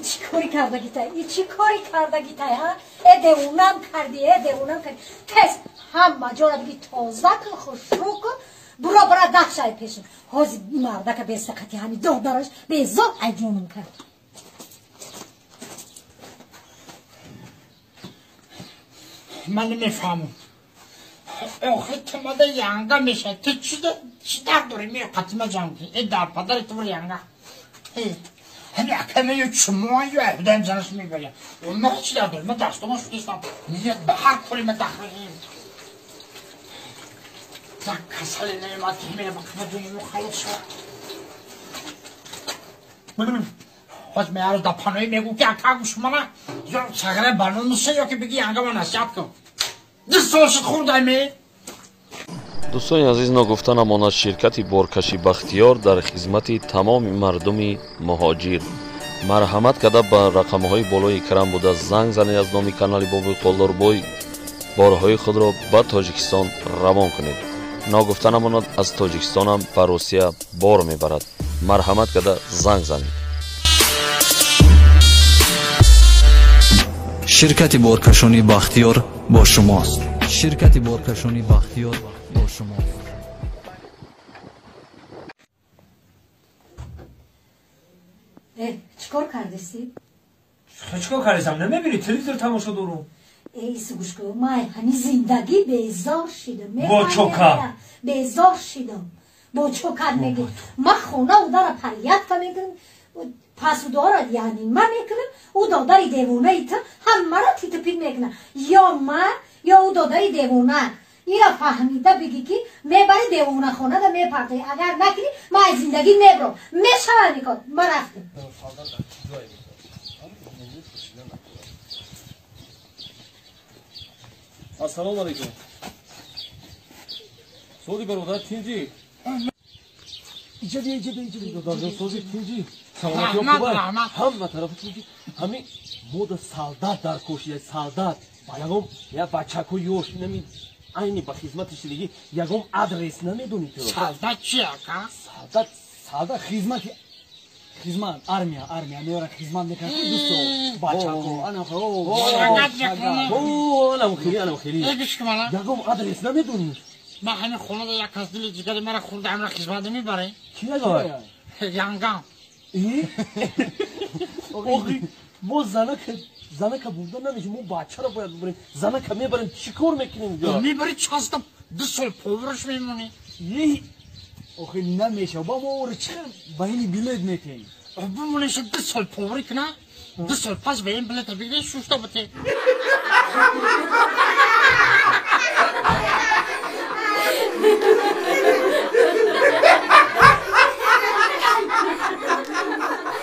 چی کاری کرده گیتای؟ چی کاری کرده گیتای ها؟ اده اونم کردی تست همه جا را بگی تازه کن خوشرو کن برا 10 شای پیشون حاضی مرده که به سقطی همی دادرش به ذات ایجونم کرد من نمیفهمم آخه تماده ینگه میشه تو چی در دوری می قطمه جمعی این در پدر تو ینگه همین اکمه یه چموه یه اهدن جنش میباید اون موقع چی در دوری من دستماش نیستم میگه به هر کوری من دخلیم در کسالی نیمد همه بکنه دونی مخالف شد باز میارو در پانوی میگو که اکا گوش منه یا چگره بلون میشه یا که بگی ینگه من نصیحت کن دستاشت خورده می دوستان عزیز نگفتنمان از شرکت بارکشی بختیار در خدمت تمام مردم مهاجر مرحمت کرده به رقم‌های بالای کرم بوده زنگ زنید از نام کانال بابی قلدربوی بارهای خود را به تاجیکستان روان کنید نگفتنمان از تاجیکستان هم به روسیه بار میبرد مرحمت کرده زنگ زنید شرکت بارکشانی بختیار با شماست شرکت بارکشانی بختیار با شماست چیکار کردستی؟ چیکار کردم نمیبینی تلویزیون تماشا دارم ای سگوشکو من همین زندگی بیزار شدم با چوکا بیزار شدم با چوکا میگه من خونه او داره پریت که میگم پس او دارد یعنی من میکنم او داداری دیوونه ایتا همه را تیت پید میکنم یا من یا او داداری دیوونه این را فهمیده بگی که میبری دیوونه خونه دا میپرده اگر نکنی من از زندگی میبرم میشوه میکن من رفتم السلام علیکم سودی برادر تینجی ایجادی دادر سودی تینجی سلامتی خوبه همه طرف تینجی همین مود سالدات در کوشیه سالدات یگم یا بچه‌کو یوش نمی aynı bak hizmet işçiliği yagom adres نمیدونی تو سالدات چی آقا؟ سالدات خدمت armiya میاره خدمت میکنه دوستو بچه‌کو انا خیلی یگم آدرس نمیدونی من همین خونه دا یک از دل جگر مرا خورده امرا خدمت میبره کی نگاه ینگم آقی ما زنه که بوده نمیشه ما بچه رو باید ببریم زنه که میبریم چیکار میکنیم میبری چاستم 2 سال پورش میمونی آخه نمیشه با ما رو چه با اینی بلیت میکنیم بمونیشه 2 سال پوری کنه 2 سال پس به این بلیت بگیری شوشتا بته